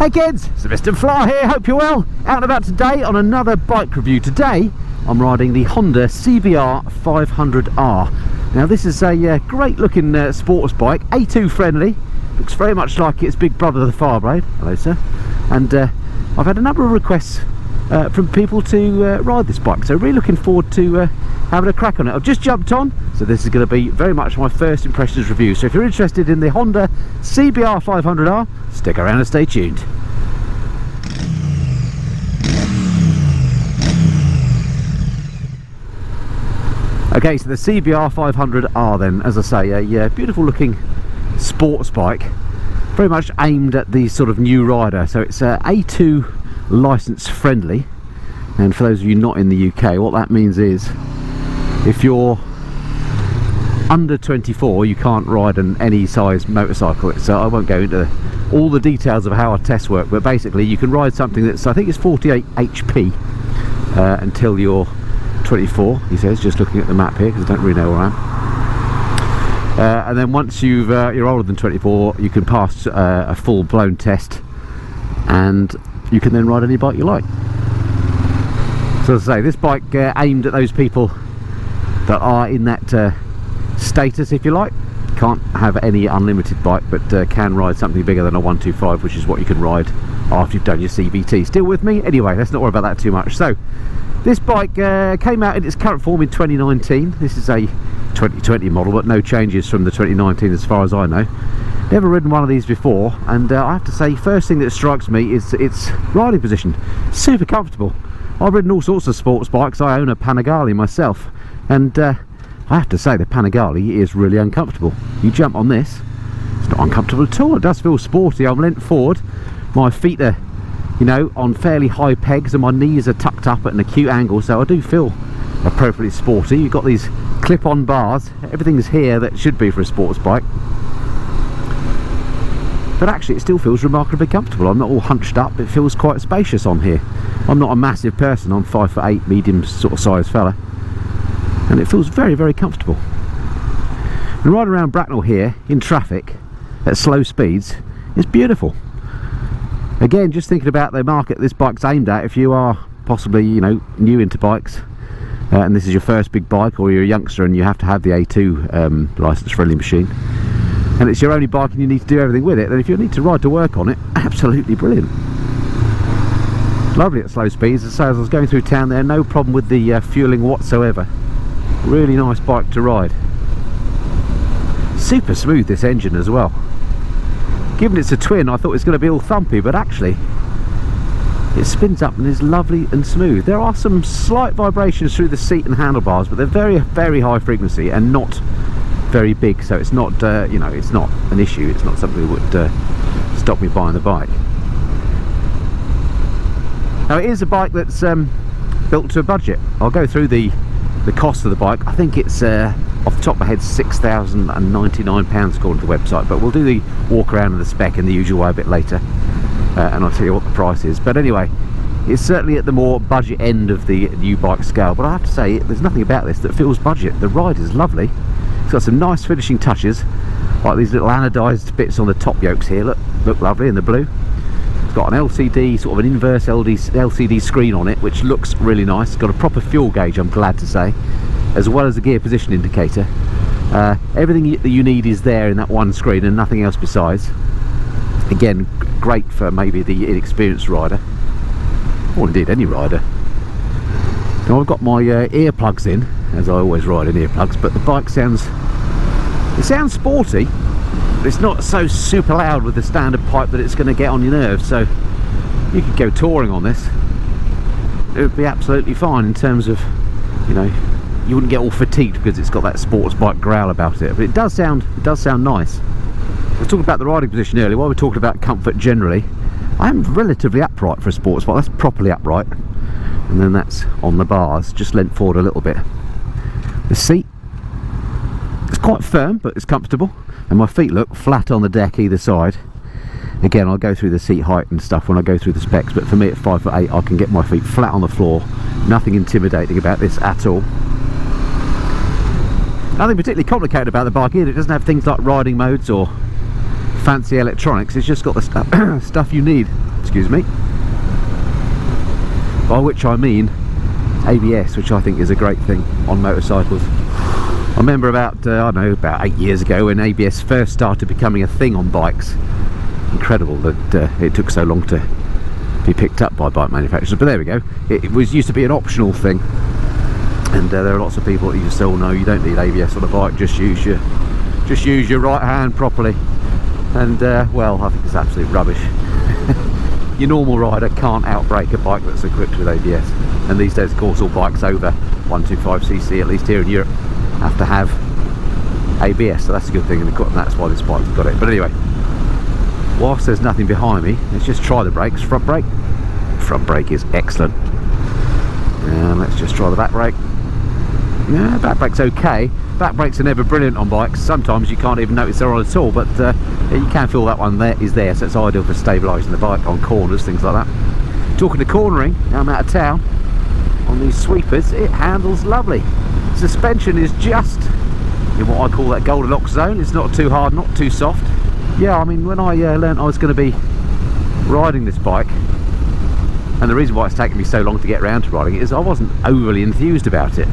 Hey kids, it's Mr. Fly here, hope you're well. Out and about today on another bike review. Today I'm riding the Honda CBR500R. Now this is a great looking sports bike, A2 friendly, looks very much like its big brother the Fireblade. Hello sir. And I've had a number of requests from people to ride this bike, so really looking forward to having a crack on it. I've just jumped on, so this is going to be very much my first impressions review. So if you're interested in the Honda CBR500R, stick around and stay tuned. Okay, so the CBR500R then, as I say, a beautiful looking sports bike, very much aimed at the sort of new rider. So it's A2 license friendly, and for those of you not in the UK, what that means is if you're under 24 you can't ride any size motorcycle. So I won't go into all the details of how our tests work, but basically you can ride something that's, I think it's 48 HP until you're 24, he says, just looking at the map here because I don't really know where I am. And then once you're older than 24 you can pass a full-blown test and you can then ride any bike you like. So as I say, this bike aimed at those people that are in that status, if you like. Can't have any unlimited bike, but can ride something bigger than a 125, which is what you can ride after you've done your CBT. Still with me? Anyway, let's not worry about that too much. So this bike came out in its current form in 2019. This is a 2020 model, but no changes from the 2019 as far as I know. Never ridden one of these before, and I have to say, first thing that strikes me is its riding position. Super comfortable. I've ridden all sorts of sports bikes. I own a Panigale myself, and I have to say the Panigale is really uncomfortable. You jump on this, it's not uncomfortable at all. It does feel sporty. I'm leant forward, my feet are, you know, on fairly high pegs, and my knees are tucked up at an acute angle, so I do feel appropriately sporty. You've got these clip-on bars, everything's here that should be for a sports bike, but actually it still feels remarkably comfortable. I'm not all hunched up, it feels quite spacious on here. I'm not a massive person, I'm 5'8", medium sort of size fella, and it feels very, very comfortable. And riding around Bracknell here in traffic at slow speeds is beautiful. Again, just thinking about the market this bike's aimed at, if you are possibly, you know, new into bikes and this is your first big bike, or you're a youngster and you have to have the A2 license friendly machine, and it's your only bike and you need to do everything with it, then if you need to ride to work on it, absolutely brilliant. Lovely at slow speeds. As I was going through town there, no problem with the fueling whatsoever. Really nice bike to ride. Super smooth, this engine as well. Given it's a twin, I thought it was going to be all thumpy, but actually it spins up and is lovely and smooth. There are some slight vibrations through the seat and handlebars, but they're very, very high frequency and not very big, so it's not you know, it's not an issue. It's not something that would stop me buying the bike. Now it is a bike that's built to a budget. I'll go through the cost of the bike. I think it's off the top of my head £6,099 according to the website, but we'll do the walk around and the spec in the usual way a bit later, and I'll tell you what the price is. But anyway, it's certainly at the more budget end of the new bike scale, but I have to say there's nothing about this that feels budget. The ride is lovely. It's got some nice finishing touches, like these little anodized bits on the top yokes here, look lovely in the blue. It's got an LCD, sort of an inverse LCD screen on it, which looks really nice. It's got a proper fuel gauge, I'm glad to say, as well as a gear position indicator. Everything that you need is there in that one screen and nothing else besides. Again, great for maybe the inexperienced rider, or indeed any rider. Now I've got my earplugs in, as I always ride in earplugs, but the bike sounds sporty, but it's not so super loud with the standard pipe that it's going to get on your nerves. So you could go touring on this, it would be absolutely fine in terms of, you know, you wouldn't get all fatigued because it's got that sports bike growl about it. But it does sound nice. I was talking about the riding position earlier. While we're talking about comfort generally, I am relatively upright for a sports bike. That's properly upright, and then that's on the bars, just leant forward a little bit. The seat, it's quite firm, but it's comfortable, and my feet look flat on the deck either side. Again, I'll go through the seat height and stuff when I go through the specs, but for me at 5'8", I can get my feet flat on the floor. Nothing intimidating about this at all. Nothing particularly complicated about the bike either. It doesn't have things like riding modes or fancy electronics. It's just got the stuff you need excuse me. By which I mean ABS, which I think is a great thing on motorcycles. I remember about, I don't know, about 8 years ago when ABS first started becoming a thing on bikes. Incredible that it took so long to be picked up by bike manufacturers, but there we go. It used to be an optional thing, and there are lots of people that just say, oh no, you don't need ABS on a bike, just use your right hand properly. And well, I think it's absolute rubbish. Your normal rider can't outbrake a bike that's equipped with ABS, and these days of course all bikes over 125cc, at least here in Europe, have to have ABS, so that's a good thing, and that's why this bike's got it. But anyway, whilst there's nothing behind me, let's just try the brakes. Front brake is excellent, and let's just try the back brake. Yeah, back brake's okay. Back brakes are never brilliant on bikes. Sometimes you can't even notice they're on at all, but you can feel that one there is there, so it's ideal for stabilising the bike on corners, things like that. Talking to cornering, now I'm out of town, on these sweepers, it handles lovely. Suspension is just in what I call that Goldilocks zone. It's not too hard, not too soft. Yeah, I mean, when I learnt I was going to be riding this bike, and the reason why it's taken me so long to get around to riding it is I wasn't overly enthused about it.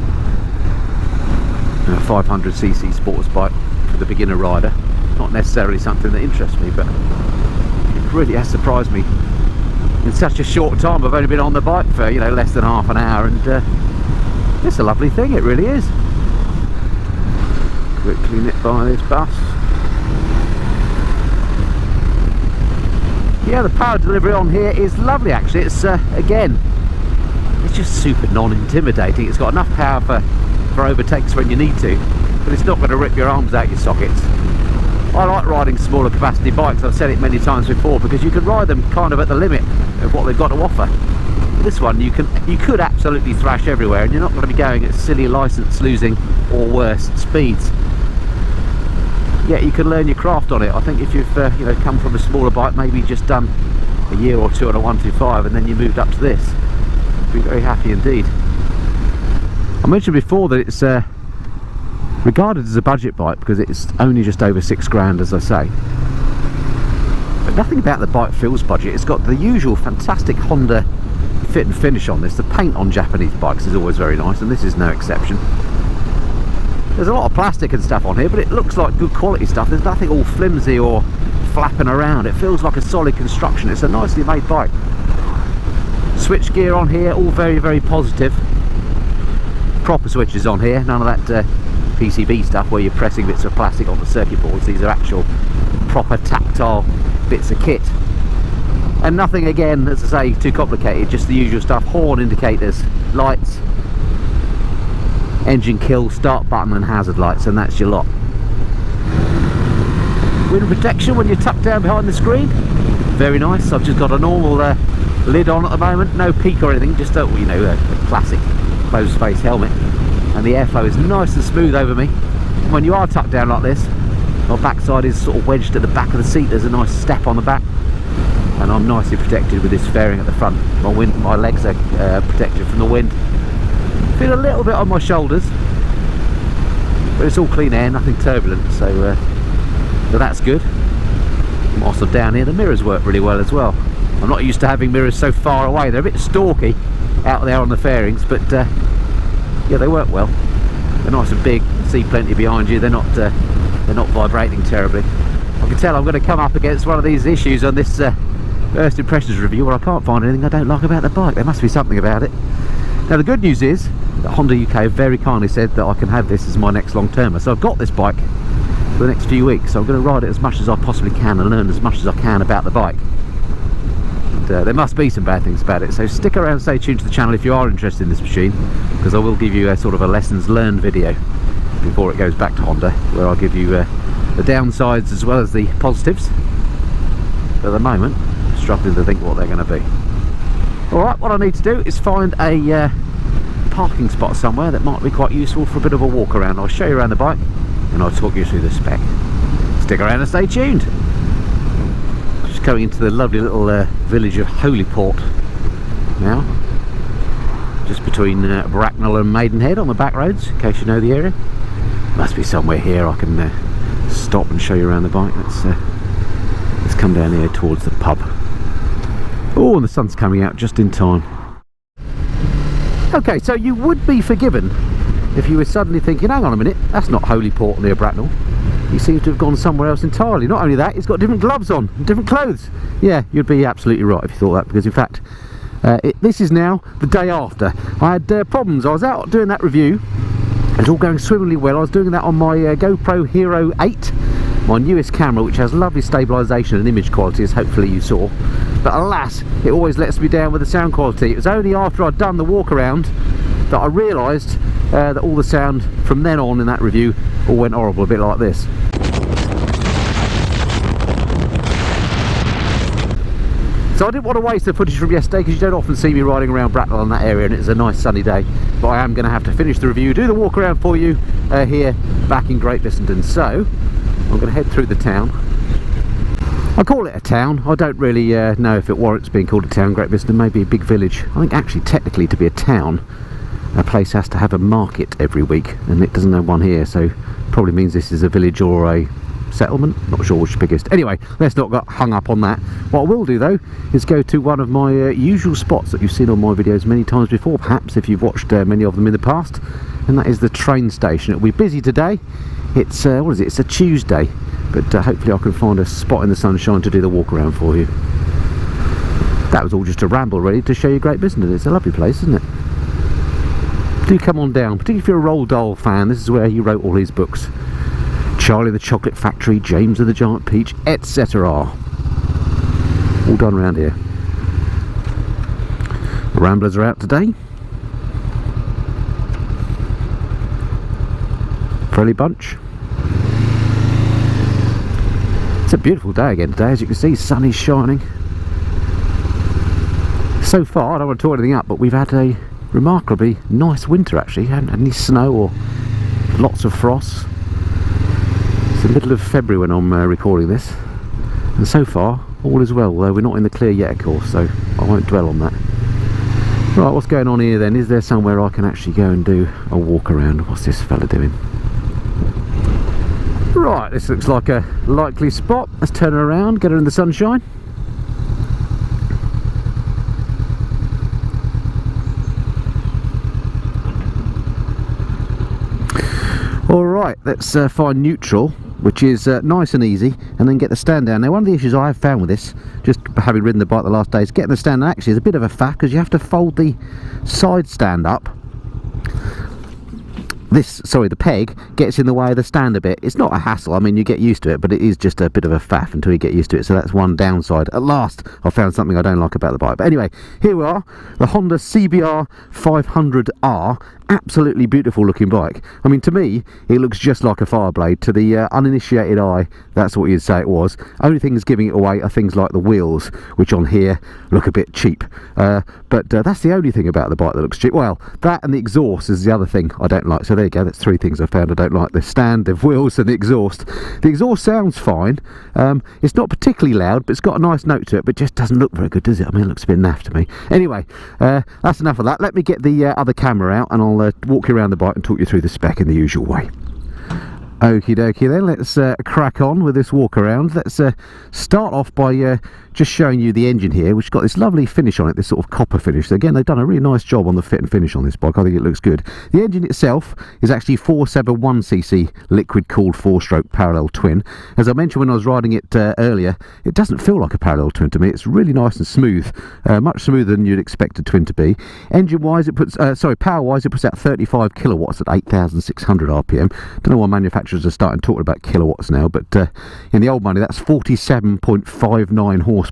A 500cc sports bike for the beginner rider, not necessarily something that interests me, but it really has surprised me in such a short time. I've only been on the bike for, you know, less than half an hour, and it's a lovely thing, it really is. Quickly nip by this bus. Yeah, the power delivery on here is lovely actually. It's again, it's just super non-intimidating. It's got enough power for overtakes when you need to, but it's not going to rip your arms out your sockets. I like riding smaller capacity bikes, I've said it many times before, because you can ride them kind of at the limit of what they've got to offer. This one you could absolutely thrash everywhere, and you're not going to be going at silly license losing or worse speeds. Yeah, you can learn your craft on it. I think if you've you know, come from a smaller bike, maybe just done a year or two on a 125 and then you moved up to this, you'd be very happy indeed. I mentioned before that it's regarded as a budget bike because it's only just over £6 as I say, but nothing about the bike feels budget. It's got the usual fantastic Honda fit and finish on this. The paint on Japanese bikes is always very nice, and this is no exception. There's a lot of plastic and stuff on here, but it looks like good quality stuff. There's nothing all flimsy or flapping around. It feels like a solid construction. It's a nicely made bike. Switch gear on here, all very, very positive. Proper switches on here, none of that PCB stuff where you're pressing bits of plastic on the circuit boards. These are actual proper tactile bits of kit, and nothing, again, as I say, too complicated. Just the usual stuff: horn indicators, lights, engine kill, start button and hazard lights, and that's your lot. Wind protection when you're tucked down behind the screen, very nice. I've just got a normal lid on at the moment, no peak or anything, just a, you know, a classic closed face helmet, and the airflow is nice and smooth over me. And when you are tucked down like this, my backside is sort of wedged at the back of the seat. There's a nice step on the back, and I'm nicely protected with this fairing at the front. My legs are protected from the wind. Feel a little bit on my shoulders, but it's all clean air, nothing turbulent, so that's good. Whilst I'm down here, the mirrors work really well as well. I'm not used to having mirrors so far away. They're a bit stalky out there on the fairings, but yeah, they work well. They're nice and big, see plenty behind you. They're not vibrating terribly. I can tell I'm going to come up against one of these issues on this first impressions review where I can't find anything I don't like about the bike. There must be something about it. Now the good news is that Honda UK very kindly said that I can have this as my next long-termer, so I've got this bike for the next few weeks. So I'm going to ride it as much as I possibly can and learn as much as I can about the bike. And, there must be some bad things about it, so stick around and stay tuned to the channel if you are interested in this machine, because I will give you a sort of a lessons learned video before it goes back to Honda, where I'll give you the downsides as well as the positives. But at the moment, I'm struggling to think what they're going to be. Alright, what I need to do is find a parking spot somewhere that might be quite useful for a bit of a walk around. I'll show you around the bike and I'll talk you through the spec. Stick around and stay tuned. Just going into the lovely little village of Holyport now, just between Bracknell and Maidenhead on the back roads, in case you know the area. Must be somewhere here I can stop and show you around the bike. Let's come down here towards the pub. Oh, and the sun's coming out just in time. Okay, so you would be forgiven if you were suddenly thinking, hang on a minute, that's not Holy Port near Bracknell. He seems to have gone somewhere else entirely. Not only that, he's got different gloves on, different clothes. Yeah, you'd be absolutely right if you thought that, because in fact, this is now the day after. I had problems. I was out doing that review. It was all going swimmingly well. I was doing that on my GoPro Hero 8, my newest camera, which has lovely stabilisation and image quality, as hopefully you saw. But alas, it always lets me down with the sound quality. It was only after I'd done the walk around that I realised that all the sound from then on in that review all went horrible, a bit like this. So I didn't want to waste the footage from yesterday, because you don't often see me riding around Bracknell in that area, and it's a nice sunny day. But I am going to have to finish the review, do the walk around for you here back in Great Bissenden. So I'm going to head through the town. I call it a town. I don't really know if it warrants being called a town. Great Bissenden may be a big village. I think actually technically to be a town, a place has to have a market every week, and it doesn't have one here, so probably means this is a village or a settlement. Not sure which is biggest. Anyway, let's not get hung up on that. What I will do though is go to one of my usual spots that you've seen on my videos many times before, perhaps if you've watched many of them in the past, and that is the train station. It'll be busy today. It's what is it? It's a Tuesday, but hopefully I can find a spot in the sunshine to do the walk around for you. That was all just a ramble really to show you Great Bissenden. It's a lovely place, isn't it? Do come on down, particularly if you're a Roald Dahl fan. This is where he wrote all his books. Charlie the Chocolate Factory, James and the Giant Peach, etc. All done around here. The Ramblers are out today. Friendly bunch. It's a beautiful day again today, as you can see. Sun is shining. So far, I don't want to talk anything up, but we've had a remarkably nice winter actually. Haven't had any snow or lots of frost. It's the middle of February when I'm recording this, and so far all is well, although we're not in the clear yet of course, so I won't dwell on that. Right, what's going on here then? Is there somewhere I can actually go and do a walk around? What's this fella doing? Right, this looks like a likely spot. Let's turn her around, get her in the sunshine. Alright, let's find neutral, which is nice and easy, and then get the stand down. Now one of the issues I have found with this, just having ridden the bike the last day, is getting the stand down actually is a bit of a faff, because you have to fold the side stand up. The peg gets in the way of the stand a bit. It's not a hassle, I mean you get used to it, but it is just a bit of a faff until you get used to it, so that's one downside. At last I found something I don't like about the bike. But anyway, here we are, the Honda CBR500R. Absolutely beautiful looking bike. I mean, to me it looks just like a Fireblade. To the uninitiated eye, that's what you'd say it was. Only things giving it away are things like the wheels, which on here look a bit cheap, but that's the only thing about the bike that looks cheap. Well, that and the exhaust is the other thing I don't like. So there you go, that's three things I found I don't like: the stand, the wheels and the exhaust. The exhaust sounds fine. It's not particularly loud, but it's got a nice note to it, but just doesn't look very good, does it? I mean, it looks a bit naff to me. Anyway, that's enough of that. Let me get the other camera out and I'll walk you around the bike and talk you through the spec in the usual way. Okie dokie then, let's crack on with this walk around. Let's start off by just showing you the engine here, which has got this lovely finish on it, this sort of copper finish. So again, they've done a really nice job on the fit and finish on this bike. I think it looks good. The engine itself is actually 471cc liquid cooled 4-stroke parallel twin. As I mentioned when I was riding it earlier, it doesn't feel like a parallel twin to me. It's really nice and smooth, much smoother than you'd expect a twin to be. Engine wise, it puts power wise, it puts out 35 kilowatts at 8,600 rpm. Don't know why manufacturers are starting talking about kilowatts now, but in the old money that's 47.59 horsepower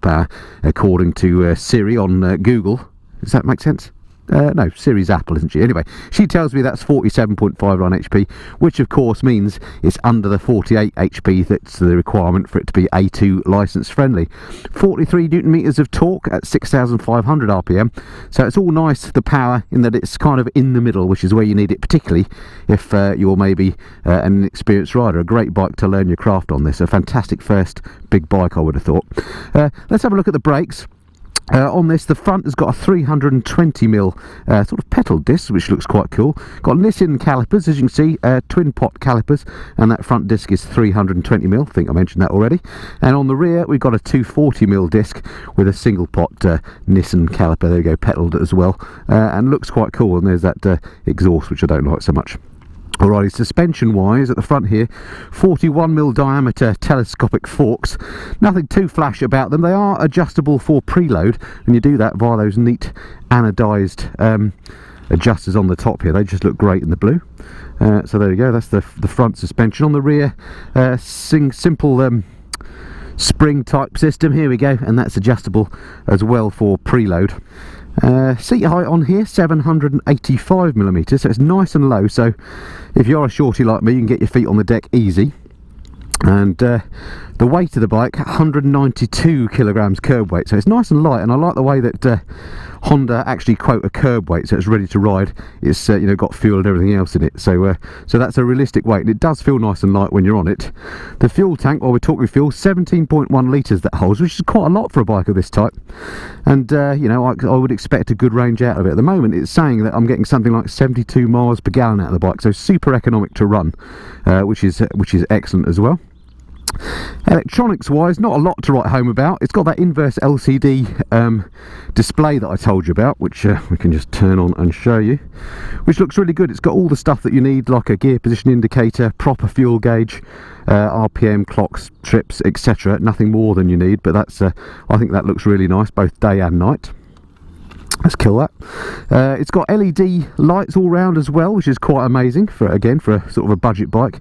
according to Siri on Google. Does that make sense? No, Siri's Apple, isn't she? Anyway, she tells me that's 47.59 HP, which of course means it's under the 48 HP that's the requirement for it to be A2 license friendly. 43 newton meters of torque at 6,500 RPM, so it's all nice, the power, in that it's kind of in the middle, which is where you need it, particularly if you're maybe an inexperienced rider. A great bike to learn your craft on this. A fantastic first big bike, I would have thought. Let's have a look at the brakes. On this, the front has got a 320mm sort of pedal disc, which looks quite cool. Got Nissin calipers, as you can see, twin pot calipers, and that front disc is 320mm. I think I mentioned that already. And on the rear, we've got a 240mm disc with a single pot Nissin caliper. There you go, pedalled as well, and looks quite cool. And there's that exhaust, which I don't like so much. Alrighty, suspension wise at the front here, 41mm diameter telescopic forks. Nothing too flash about them. They are adjustable for preload, and you do that via those neat anodized adjusters on the top here. They just look great in the blue. So there you go, that's the front suspension. On the rear, simple spring type system. Here we go, and that's adjustable as well for preload. Seat height on here 785mm, so it's nice and low, so if you're a shorty like me you can get your feet on the deck easy. And the weight of the bike, 192 kilograms curb weight, so it's nice and light. And I like the way that Honda actually quote a curb weight, so it's ready to ride. It's you know, got fuel and everything else in it, so that's a realistic weight, and it does feel nice and light when you're on it. The fuel tank, while we're talking fuel, 17.1 litres that holds, which is quite a lot for a bike of this type. And you know, I would expect a good range out of it. At the moment it's saying that I'm getting something like 72 miles per gallon out of the bike, so super economic to run, which is excellent as well. Electronics wise, not a lot to write home about. It's got that inverse LCD display that I told you about, which we can just turn on and show you, which looks really good. It's got all the stuff that you need, like a gear position indicator, proper fuel gauge, RPM, clocks, trips, etc. Nothing more than you need, but that's I think that looks really nice both day and night. Let's kill that. It's got LED lights all round as well, which is quite amazing for a sort of a budget bike.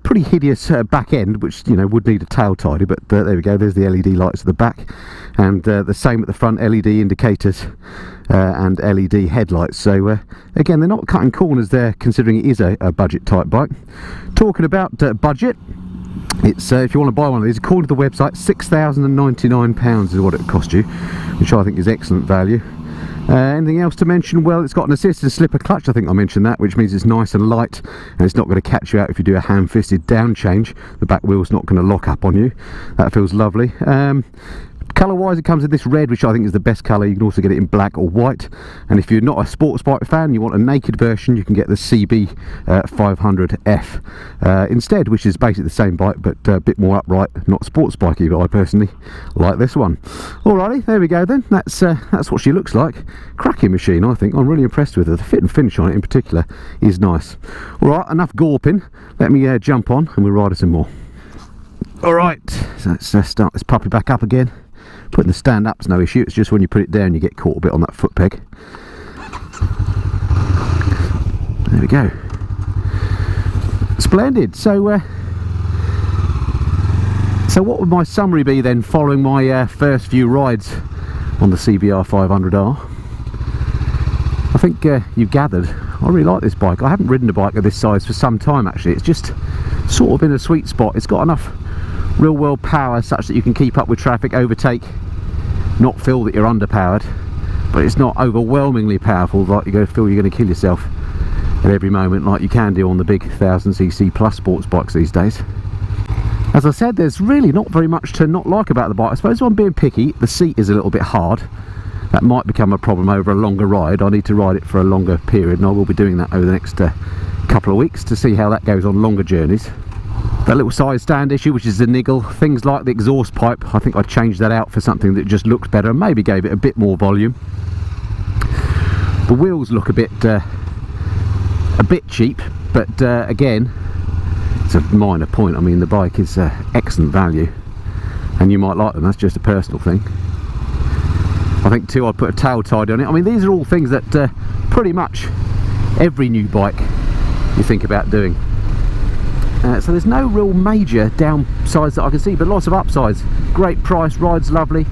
Pretty hideous back end, which you know would need a tail tidy, but there we go. There's the LED lights at the back, and the same at the front, LED indicators and LED headlights. So again, they're not cutting corners there, considering it is a budget type bike. Talking about budget. It's if you want to buy one of these, according to the website, £6,099 is what it cost you, which I think is excellent value. Anything else to mention? Well, it's got an assisted slipper clutch, I think I mentioned that, which means it's nice and light, and it's not going to catch you out if you do a ham-fisted down change. The back wheel's not going to lock up on you. That feels lovely. Colour wise, it comes in this red, which I think is the best colour. You can also get it in black or white, and if you're not a sports bike fan, you want a naked version, you can get the CB500F instead, which is basically the same bike but a bit more upright, not sports bikey, but I personally like this one. Alrighty, there we go then. That's what she looks like. Cracking machine, I think. I'm really impressed with her. The fit and finish on it in particular is nice. Alright, enough gawping. Let me jump on and we'll ride her some more. Alright, so let's start this puppy back up again. Putting the stand up's no issue, it's just when you put it down you get caught a bit on that foot peg. There we go. Splendid. So what would my summary be then, following my first few rides on the CBR500R? I think you gathered I really like this bike. I haven't ridden a bike of this size for some time actually. It's just sort of in a sweet spot. It's got enough real world power such that you can keep up with traffic, overtake, not feel that you're underpowered, but it's not overwhelmingly powerful like you're going to feel you're going to kill yourself at every moment like you can do on the big 1000cc plus sports bikes these days. As I said, there's really not very much to not like about the bike. I suppose if I'm being picky, the seat is a little bit hard. That might become a problem over a longer ride. I need to ride it for a longer period, and I will be doing that over the next couple of weeks to see how that goes on longer journeys. That little side stand issue, which is a niggle, things like the exhaust pipe, I think I'd change that out for something that just looks better and maybe gave it a bit more volume. The wheels look a bit cheap, but again, it's a minor point. I mean, the bike is excellent value, and you might like them. That's just a personal thing. I think too, I'd put a tail tidy on it. I mean, these are all things that pretty much every new bike you think about doing. So there's no real major downsides that I can see, but lots of upsides. Great price, ride's lovely,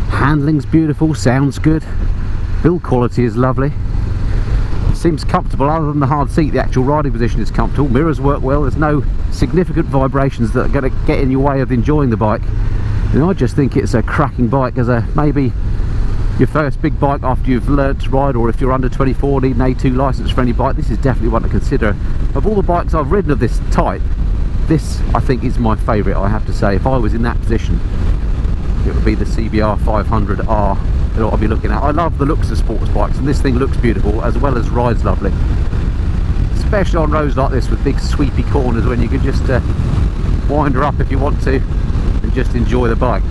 handling's beautiful, sounds good, build quality is lovely, seems comfortable. Other than the hard seat, the actual riding position is comfortable, mirrors work well, there's no significant vibrations that are going to get in your way of enjoying the bike. And I just think it's a cracking bike as a maybe your first big bike after you've learnt to ride, or if you're under 24 need an A2 licence for any bike. This is definitely one to consider. Of all the bikes I've ridden of this type, this I think is my favourite, I have to say. If I was in that position, it would be the CBR500R that I'll be looking at. I love the looks of sports bikes, and this thing looks beautiful as well as rides lovely, especially on roads like this with big sweepy corners when you can just wind her up if you want to and just enjoy the bike.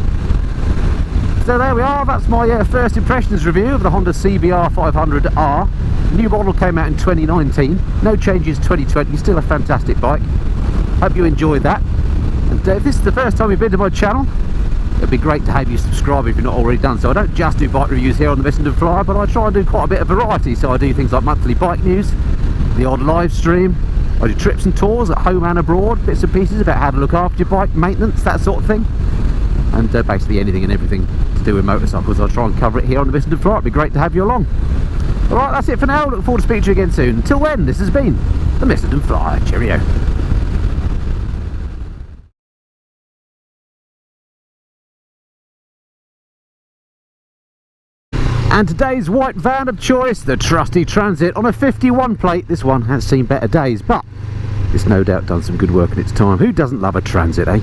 So there we are, that's my first impressions review of the Honda CBR500R. New model came out in 2019, no changes 2020, still a fantastic bike. Hope you enjoyed that. And if this is the first time you've been to my channel, it'd be great to have you subscribe if you're not already done so. I don't just do bike reviews here on the Missenden Flyer, but I try and do quite a bit of variety. So I do things like monthly bike news, the odd live stream, I do trips and tours at home and abroad, bits and pieces about how to look after your bike, maintenance, that sort of thing. And basically anything and everything to do with motorcycles, I'll try and cover it here on the Missenden Flyer. It'd be great to have you along. Alright, that's it for now. Look forward to speaking to you again soon. Until then, this has been the Missenden Flyer. Cheerio. And today's white van of choice, the trusty Transit on a 51 plate. This one has seen better days, but it's no doubt done some good work in its time. Who doesn't love a Transit, eh?